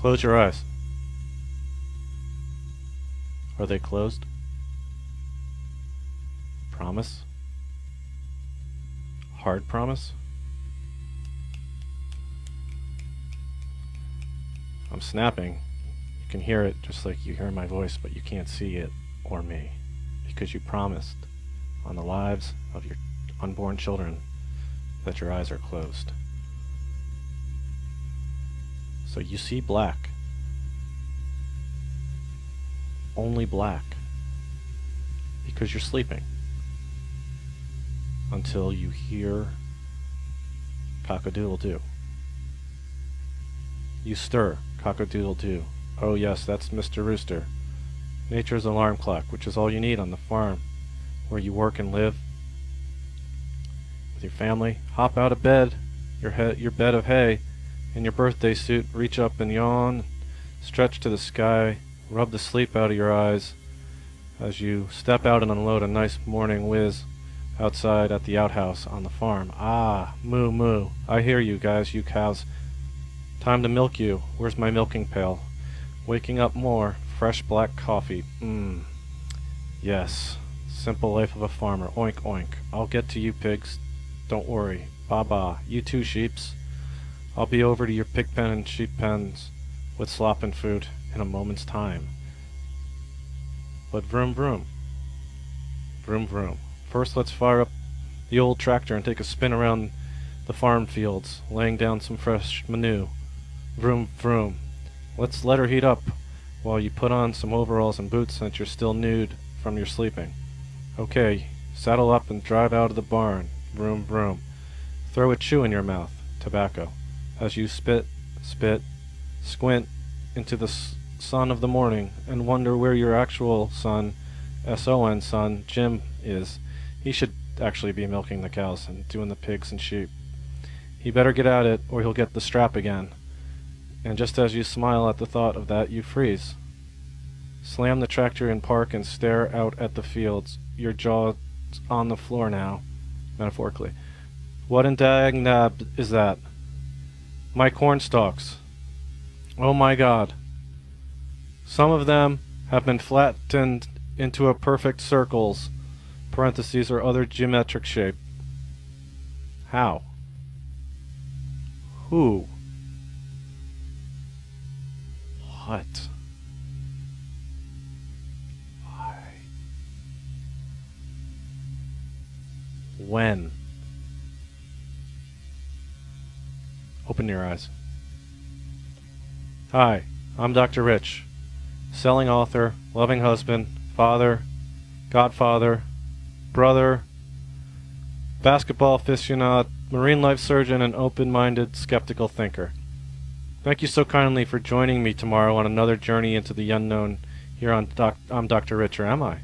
Close your eyes. Are they closed? Promise? Hard promise? I'm snapping. You can hear it just like you hear my voice, but you can't see it or me. Because you promised on the lives of your unborn children that your eyes are closed. So you see black. Only black. Because you're sleeping. Until you hear cock-a-doodle-doo. You stir, cock-a-doodle-doo. Oh yes, that's Mr. Rooster. Nature's alarm clock, which is all you need on the farm where you work and live with your family. Hop out of bed, your bed of hay, in your birthday suit, reach up and yawn, stretch to the sky, rub the sleep out of your eyes as you step out and unload a nice morning whiz outside at the outhouse on the farm. Ah, moo moo. I hear you guys, you cows. Time to milk you. Where's my milking pail? Waking up more. Fresh black coffee. Yes. Simple life of a farmer. Oink oink. I'll get to you pigs. Don't worry. Ba ba. You too, sheeps. I'll be over to your pig pen and sheep pens with slop and food in a moment's time. But vroom vroom. Vroom vroom. First let's fire up the old tractor and take a spin around the farm fields, laying down some fresh manure. Vroom vroom. Let's let her heat up while you put on some overalls and boots since you're still nude from your sleeping. Okay, saddle up and drive out of the barn. Vroom vroom. Throw a chew in your mouth. Tobacco. As you spit, squint into the sun of the morning and wonder where your actual son, S-O-N son, Jim, is. He should actually be milking the cows and doing the pigs and sheep. He better get at it or he'll get the strap again. And just as you smile at the thought of that, you freeze. Slam the tractor in park and stare out at the fields, your jaw on the floor now, metaphorically. What in dagnab is that? My corn stalks. Oh my God. Some of them have been flattened into a perfect circles, parentheses, or other geometric shape. How? Who? What? Why? When? Open your eyes. Hi, I'm Dr. Rich, selling author, loving husband, father, godfather, brother, basketball aficionado, marine life surgeon, and open-minded, skeptical thinker. Thank you so kindly for joining me tomorrow on another journey into the unknown here on I'm Dr. Rich, or am I?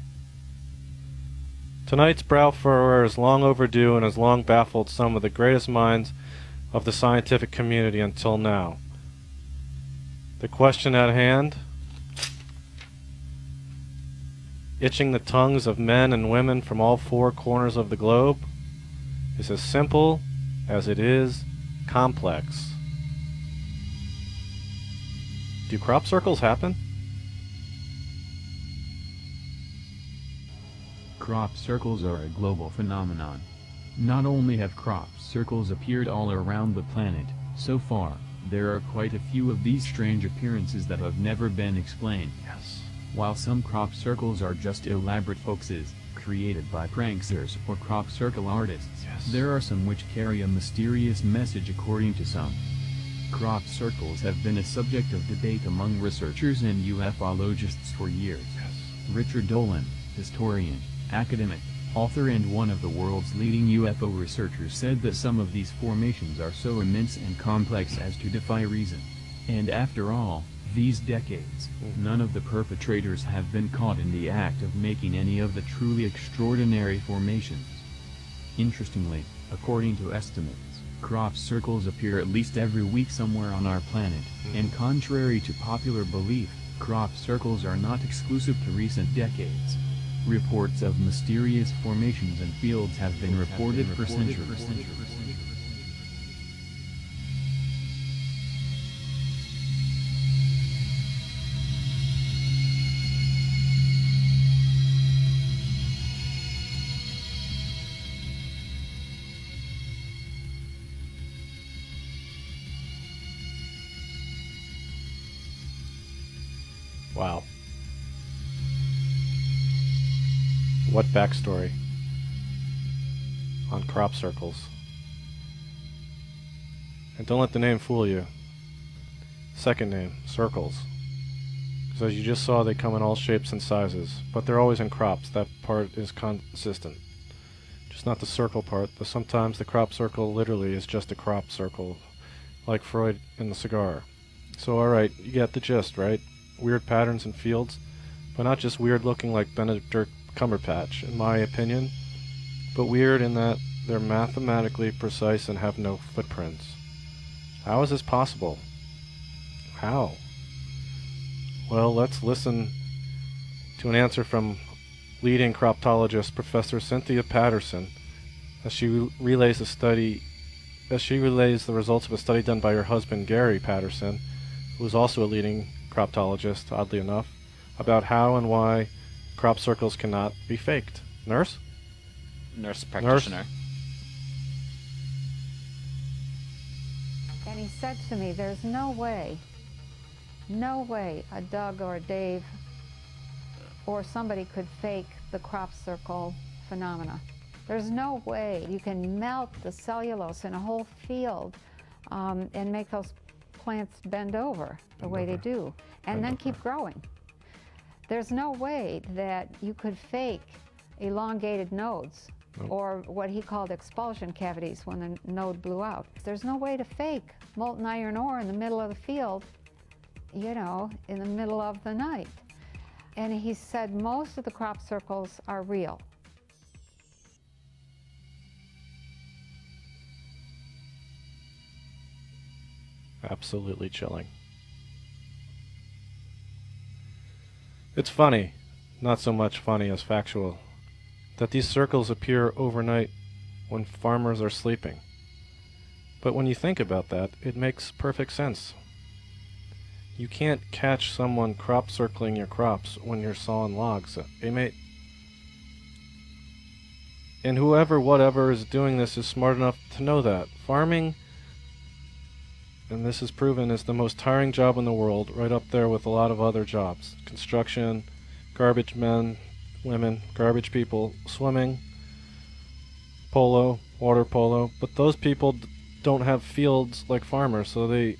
Tonight's brow furrower is long overdue and has long baffled some of the greatest minds of the scientific community until now. The question at hand, itching the tongues of men and women from all four corners of the globe, is as simple as it is complex. Do crop circles happen? Crop circles are a global phenomenon. Not only have crop circles appeared all around the planet, so far, there are quite a few of these strange appearances that have never been explained. Yes. While some crop circles are just elaborate hoaxes, created by pranksters or crop circle artists, there are some which carry a mysterious message according to some. Crop circles have been a subject of debate among researchers and ufologists for years. Richard Dolan, historian, academic, author and one of the world's leading UFO researchers, said that some of these formations are so immense and complex as to defy reason. And after all these decades, none of the perpetrators have been caught in the act of making any of the truly extraordinary formations. Interestingly, according to estimates, crop circles appear at least every week somewhere on our planet, and contrary to popular belief, crop circles are not exclusive to recent decades. Reports of mysterious formations and fields have been reported for centuries. Wow. What backstory on crop circles? And don't let the name fool you. Second name, circles. Because as you just saw, they come in all shapes and sizes, but they're always in crops. That part is consistent. Just not the circle part, but sometimes the crop circle literally is just a crop circle, like Freud in the cigar. So alright, you get the gist, right? Weird patterns in fields, but not just weird looking like Benedict Cumberbatch, in my opinion, but weird in that they're mathematically precise and have no footprints. How is this possible? How? Well, let's listen to an answer from leading croptologist Professor Cynthia Patterson as she relays the results of a study done by her husband Gary Patterson, who is also a leading croptologist, oddly enough, about how and why crop circles cannot be faked. Nurse? Nurse practitioner. Nurse? And he said to me, there's no way a Doug or a Dave or somebody could fake the crop circle phenomena. There's no way you can melt the cellulose in a whole field and make those plants bend over the way they do, and then keep growing. There's no way that you could fake elongated nodes or what he called expulsion cavities when the node blew out. There's no way to fake molten iron ore in the middle of the field, you know, in the middle of the night. And he said most of the crop circles are real. Absolutely chilling. It's funny, not so much funny as factual, that these circles appear overnight when farmers are sleeping. But when you think about that, it makes perfect sense. You can't catch someone crop circling your crops when you're sawing logs, mate? And whoever, whatever is doing this is smart enough to know that. Farming, and this is proven, is the most tiring job in the world, right up there with a lot of other jobs. Construction, garbage men, women, garbage people, swimming, polo, water polo. But those people don't have fields like farmers, so they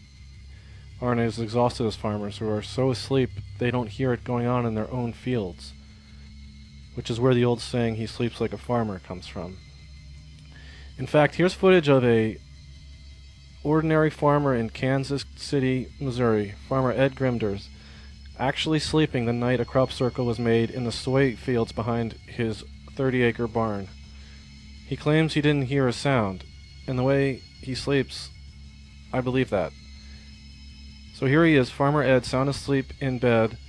aren't as exhausted as farmers, who are so asleep they don't hear it going on in their own fields. Which is where the old saying, he sleeps like a farmer, comes from. In fact, here's footage of a ordinary farmer in Kansas City, Missouri, farmer Ed Grimders, actually sleeping the night a crop circle was made in the soy fields behind his 30-acre barn. He claims he didn't hear a sound, and the way he sleeps, I believe that. So here he is, Farmer Ed, sound asleep in bed,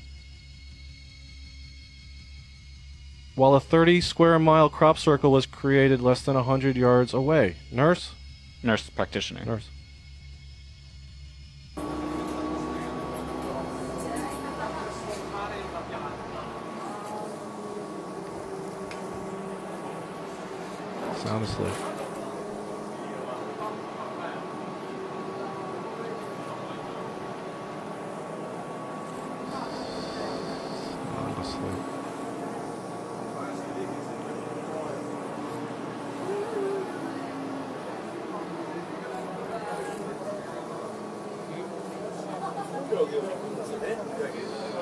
while a 30-square-mile crop circle was created less than 100 yards away. Nurse? Nurse practitioner. Nurse. Sound asleep. Sound asleep.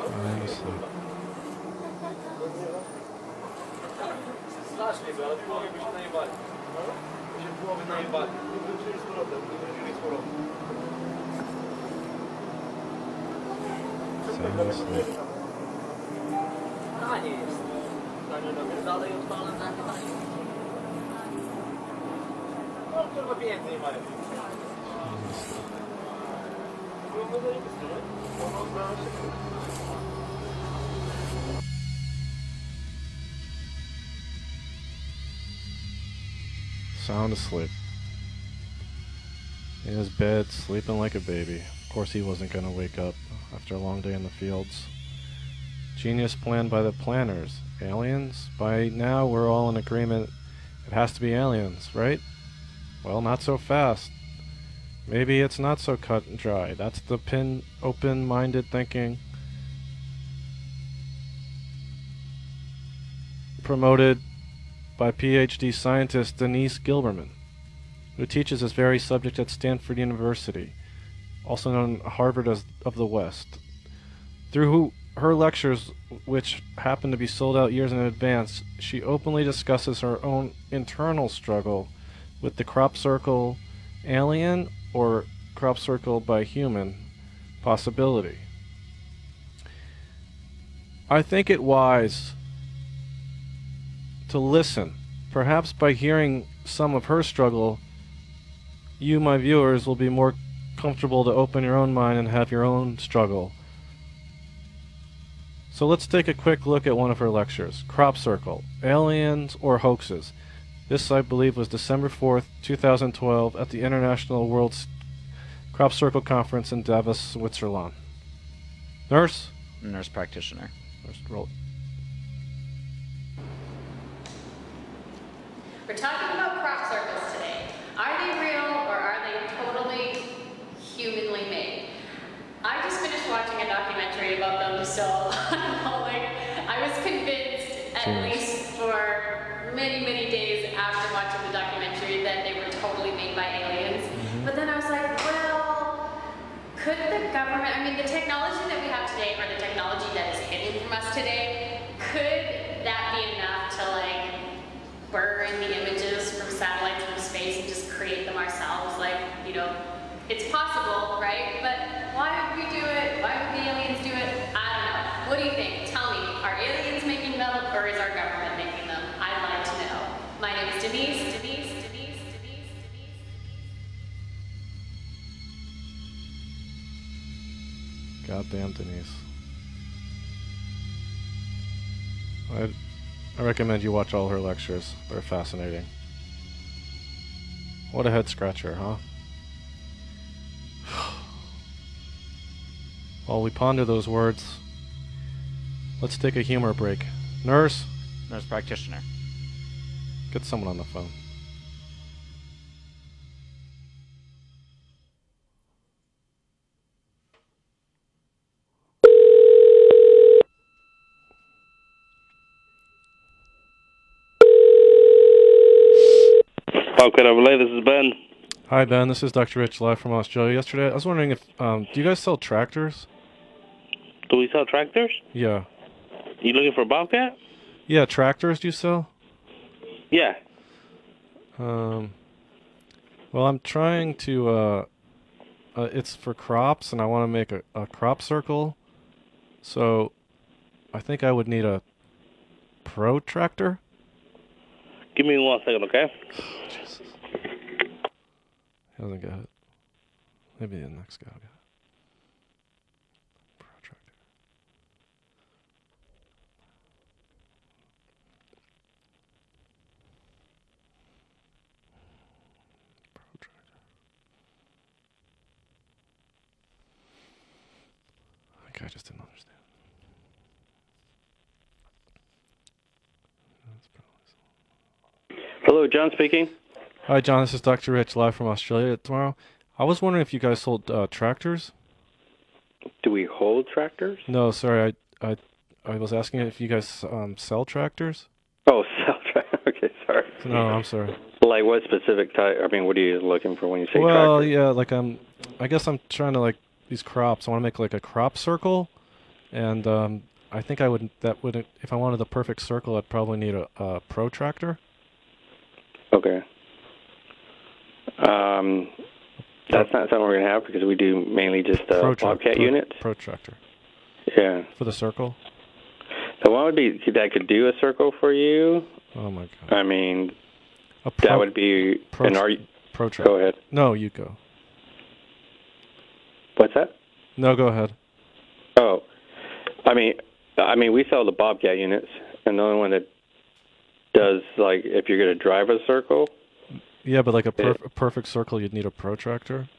Sound asleep. Sound asleep. Sound asleep. In his bed, sleeping like a baby. Of course he wasn't going to wake up after a long day in the fields. Genius planned by the planners. Aliens? By now we're all in agreement it has to be aliens, right? Well, not so fast. Maybe it's not so cut and dry. That's the open-minded thinking promoted by PhD scientist Denise Gilberman, who teaches this very subject at Stanford University, also known Harvard as of the West. Through her lectures, which happen to be sold out years in advance, she openly discusses her own internal struggle with the crop circle alien or crop circle by human possibility. I think it wise to listen. Perhaps by hearing some of her struggle, you, my viewers, will be more comfortable to open your own mind and have your own struggle. So let's take a quick look at one of her lectures, Crop Circle, Aliens or Hoaxes. This, I believe, was December 4th, 2012 at the International World Crop Circle Conference in Davos, Switzerland. Nurse? Nurse practitioner. Nurse, roll. We're talking about crop circles today. Are they real or are they totally humanly made? I just finished watching a documentary about them, so I was convinced, at least for many, many days after watching the documentary, that they were totally made by aliens. But then I was like, well, could the government, I mean, the technology that we have today, or the technology that is hidden from us today, could that be enough to like burn the images from satellites from space and just create them ourselves? Like, you know, it's possible, right? But why would we do it? Why would the aliens do it? I don't know. What do you think? Tell me, are aliens making them or is our government making them? I'd like to know. My name is Denise. Goddamn Denise. I recommend you watch all her lectures. They're fascinating. What a head scratcher, huh? While we ponder those words, let's take a humor break. Nurse? Nurse practitioner. Get someone on the phone. How could I relay? This is Ben. Hi Ben, this is Dr. Rich live from Australia. Yesterday, I was wondering if, do you guys sell tractors? Do we sell tractors? Yeah. You looking for a Bobcat? Yeah, tractors do you sell? Yeah. Well, I'm trying to, it's for crops, and I want to make a crop circle. So, I think I would need a pro tractor. Give me 1 second, okay? Jesus. He doesn't get it. Maybe the next guy will get it. Pro tractor. Pro tractor. That guy just didn't understand. That's probably Hello, John speaking. Hi, John. This is Dr. Rich, live from Australia tomorrow. I was wondering if you guys sold tractors. Do we hold tractors? No, sorry. I was asking if you guys sell tractors. Oh, sell tractors. Okay, sorry. No, I'm sorry. Like what specific type? I mean, what are you looking for when you say Well, tractor? yeah, like I guess I'm trying to like these crops. I want to make like a crop circle, and I think if I wanted the perfect circle, I'd probably need a pro tractor. Okay. That's not something we're going to have because we do mainly just Bobcat units. Pro tractor. Yeah. For the circle? The one would be that could do a circle for you. Oh my god. I mean, that would be pro tractor. Go ahead. No, you go. What's that? No, go ahead. Oh, I mean, we sell the Bobcat units, and the only one that does like if you're going to drive a circle. Yeah, but like a perfect circle, you'd need a protractor.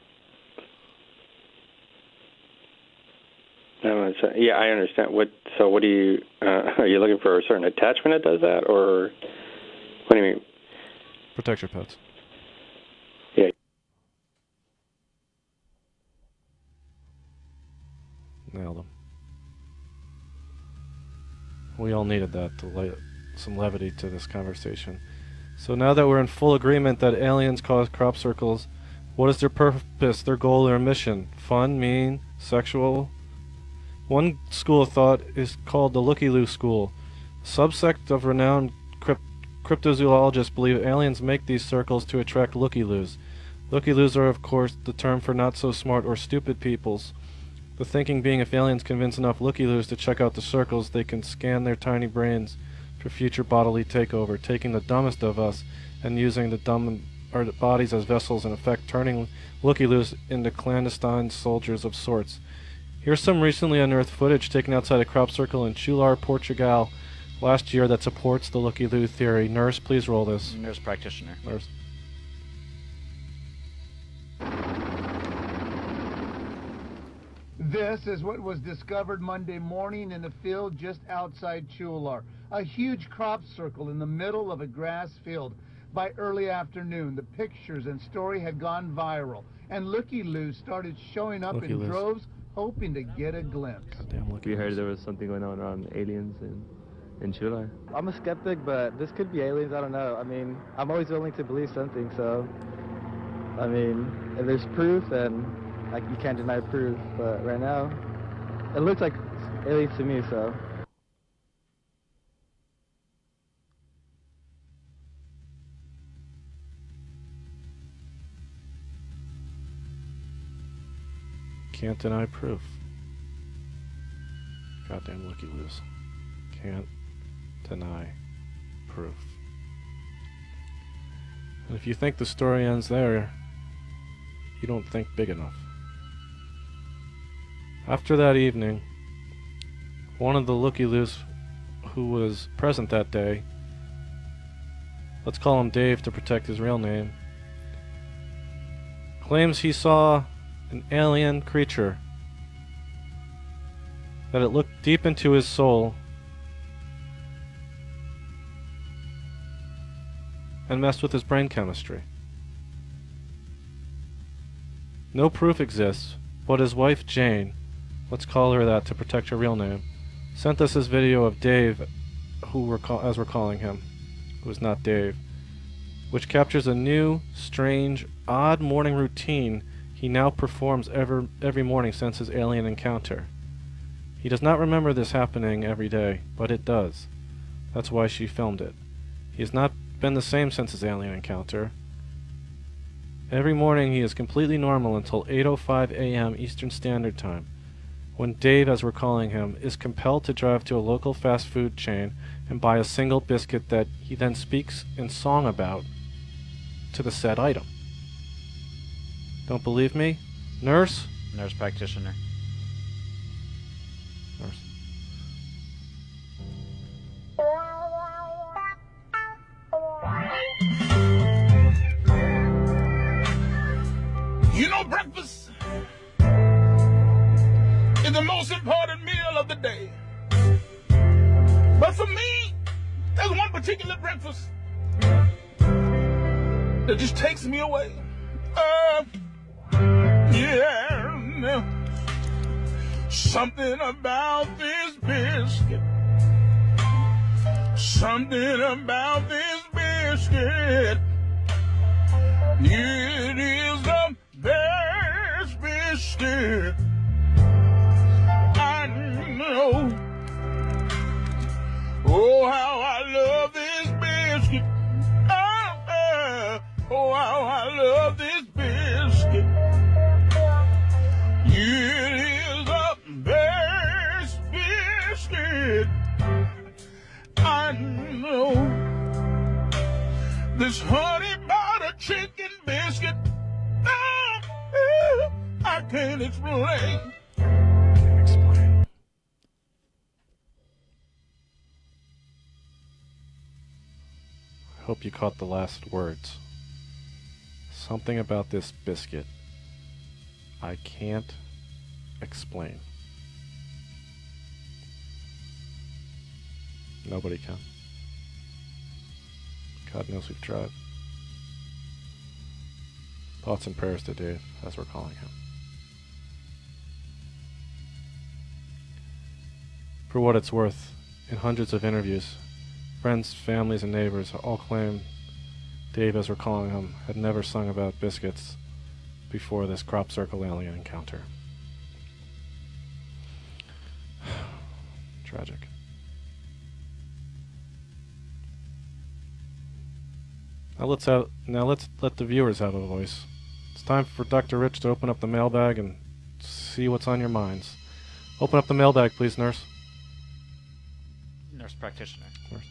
Yeah, I understand. So what do you? Are you looking for a certain attachment that does that, or what do you mean? Protect your pets. Yeah. Nailed them. We all needed that to some levity to this conversation. So now that we're in full agreement that aliens cause crop circles, what is their purpose, their goal, their mission? Fun, mean, sexual? One school of thought is called the Looky-Loo School. A subsect of renowned cryptozoologists believe aliens make these circles to attract looky-loos. Looky-loos are, of course, the term for not-so-smart or stupid peoples. The thinking being if aliens convince enough looky-loos to check out the circles, they can scan their tiny brains for future bodily takeover, taking the dumbest of us and using the dumb our bodies as vessels, in effect turning looky-loos into clandestine soldiers of sorts. Here's some recently unearthed footage taken outside a crop circle in Chular, Portugal last year that supports the looky-loo theory. Nurse, please roll this. Nurse practitioner. Nurse. This is what was discovered Monday morning in the field just outside Chular. A huge crop circle in the middle of a grass field. By early afternoon, the pictures and story had gone viral, and looky-loos started showing up in droves, hoping to get a glimpse. We heard there was something going on around aliens in Chular. I'm a skeptic, but this could be aliens. I don't know. I mean, I'm always willing to believe something, so I mean, if there's proof, then like you can't deny proof. But right now, it looks like aliens to me, so. Can't deny proof. Goddamn looky-loos. Can't deny proof. And if you think the story ends there, you don't think big enough. After that evening, one of the looky-loos who was present that day, let's call him Dave to protect his real name, claims he saw an alien creature, that it looked deep into his soul and messed with his brain chemistry. No proof exists, but his wife Jane, let's call her that to protect her real name, sent us this video of Dave, as we're calling him, who is not Dave, which captures a new, strange, odd morning routine he now performs every morning since his alien encounter. He does not remember this happening every day, but it does. That's why she filmed it. He has not been the same since his alien encounter. Every morning he is completely normal until 8:05 a.m. Eastern Standard Time, when Dave, as we're calling him, is compelled to drive to a local fast food chain and buy a single biscuit that he then speaks in song about to the said item. Don't believe me? Nurse? Nurse practitioner. Nurse. You know, breakfast is the most important meal of the day. But for me, there's one particular breakfast that just takes me away. Yeah, something about this biscuit. Something about this biscuit. It is the best biscuit I know. Oh, how I love this biscuit. Oh, how I love this biscuit. It is the best biscuit I know. This honey butter chicken biscuit, I can't explain. I hope you caught the last words. Something about this biscuit I can't explain. Nobody can. God knows we've tried. Thoughts and prayers to Dave, as we're calling him. For what it's worth, in hundreds of interviews, Friends, families, and neighbors all claimed Dave, as we're calling him, had never sung about biscuits before this crop circle alien encounter. Tragic. Now let's let the viewers have a voice. It's time for Dr. Rich to open up the mailbag and see what's on your minds. Open up the mailbag, please, nurse. Nurse practitioner. Nurse.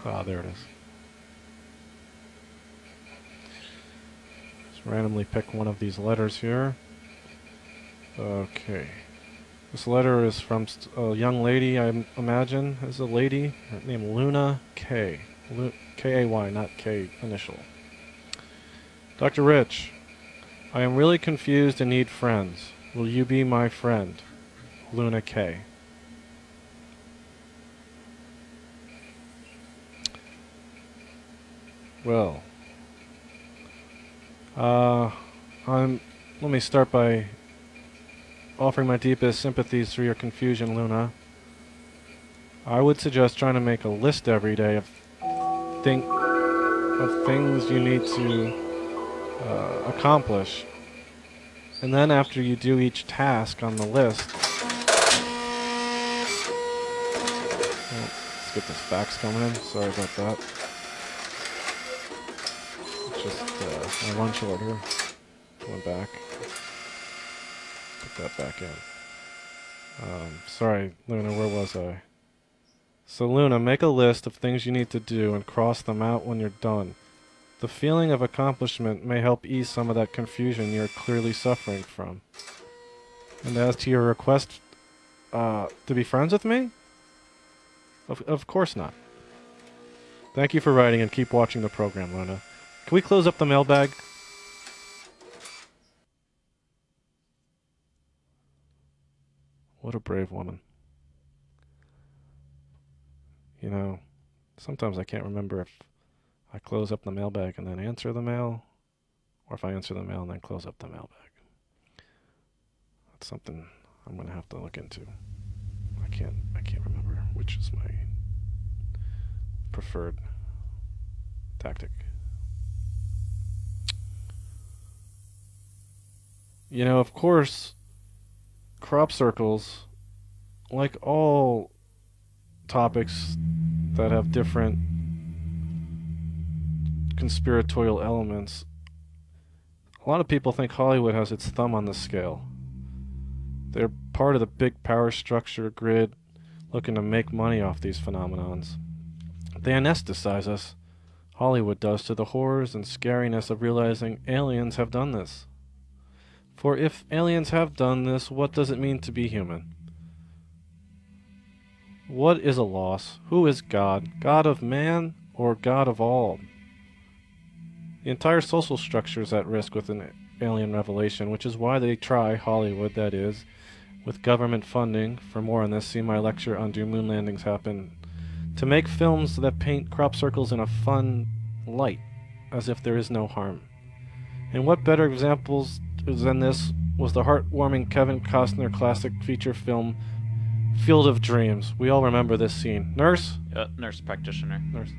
Ah, there it is. Just randomly pick one of these letters here. Okay. This letter is from a young lady, I imagine, is a lady named Luna K. K-A-Y, not K initial. Dr. Rich, I am really confused and need friends. Will you be my friend? Luna K. Well, let me start by offering my deepest sympathies for your confusion, Luna. I would suggest trying to make a list every day of things you need to accomplish, and then after you do each task on the list, let's get this fax coming in. Sorry about that. Just my lunch order went back. Put that back in. Sorry, Luna, where was I? So Luna, make a list of things you need to do and cross them out when you're done. The feeling of accomplishment may help ease some of that confusion you're clearly suffering from. And as to your request to be friends with me? Of course not. Thank you for writing and keep watching the program, Luna. Can we close up the mailbag? What a brave woman. You know, sometimes I can't remember if I close up the mailbag and then answer the mail, or if I answer the mail and then close up the mailbag. That's something I'm going to have to look into. I can't remember which is my preferred tactic. You know, of course, crop circles, like all topics that have different conspiratorial elements, a lot of people think Hollywood has its thumb on the scale. They're part of the big power structure grid looking to make money off these phenomenons. They anesthetize us, Hollywood does, to the horrors and scariness of realizing aliens have done this. For if aliens have done this, what does it mean to be human? What is a loss? Who is God? God of man or God of all? The entire social structure is at risk with an alien revelation, which is why they try, Hollywood that is, with government funding, for more on this, see my lecture on Do Moon Landings Happen, to make films that paint crop circles in a fun light, as if there is no harm. And what better examples than this was the heartwarming Kevin Costner classic feature film Field of Dreams. We all remember this scene. Nurse? Nurse practitioner. Nurse.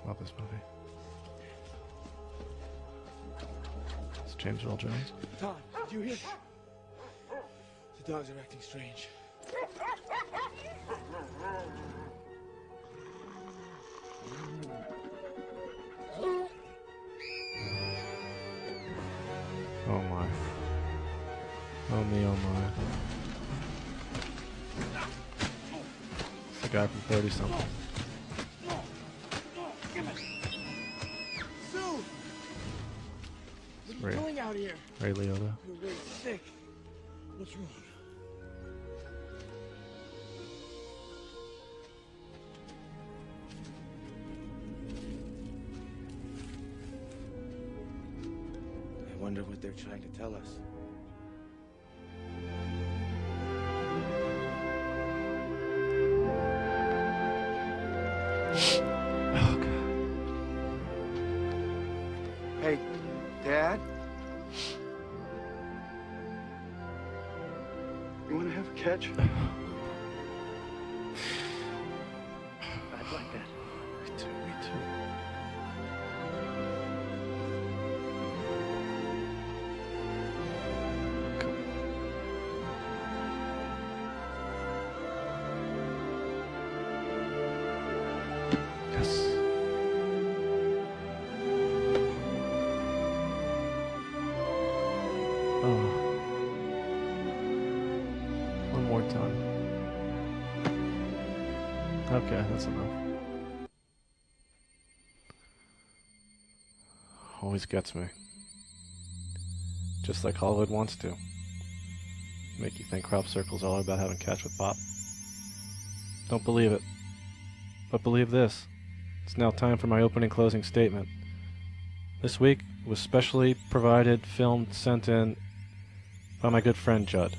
Love this movie. It's James Earl Jones. Todd, did you hear? The dogs are acting strange. Oh my. Oh me, oh my. It's the guy from 30-something. Sue! What are you doing out here? Ray Liotta. You're really sick. What's wrong? wonder what they're trying to tell us. Oh, God. Hey, Dad? You want to have a catch? I'd like that. Me too, me too. Yes. Oh. One more time. Okay, that's enough. Always gets me. Just like Hollywood wants to. Make you think crop circles are all about having catch with Pop. Don't believe it. But believe this. It's now time for my opening closing statement. This week was specially provided, filmed, sent in by my good friend Judd.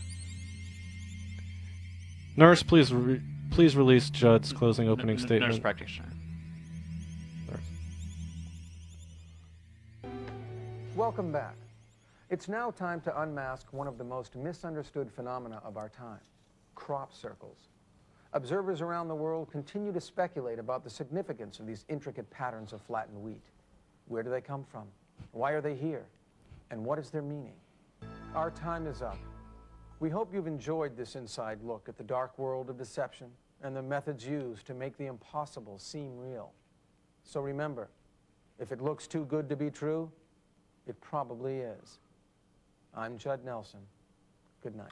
Nurse, please release Judd's closing opening statement. Nurse practitioner. Welcome back. It's now time to unmask one of the most misunderstood phenomena of our time, crop circles. Observers around the world continue to speculate about the significance of these intricate patterns of flattened wheat. Where do they come from? Why are they here? And what is their meaning? Our time is up. We hope you've enjoyed this inside look at the dark world of deception and the methods used to make the impossible seem real. So remember, if it looks too good to be true, it probably is. I'm Judd Nelson. Good night.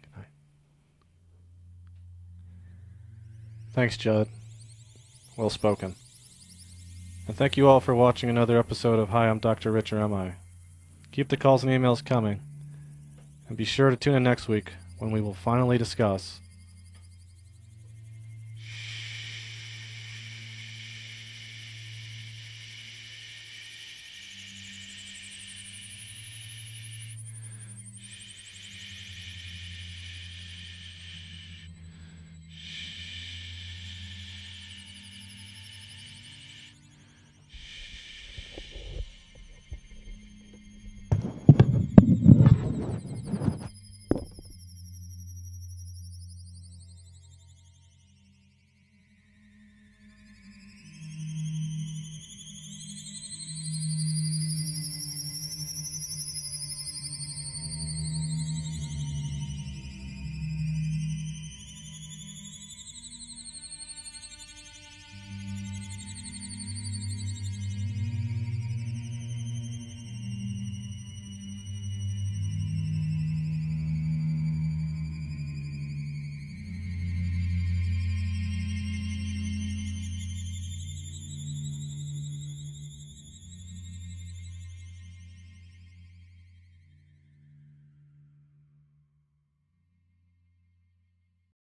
Good night. Thanks, Judd. Well spoken. And thank you all for watching another episode of Hi, I'm Dr. Rich, or Am I? Keep the calls and emails coming. And be sure to tune in next week when we will finally discuss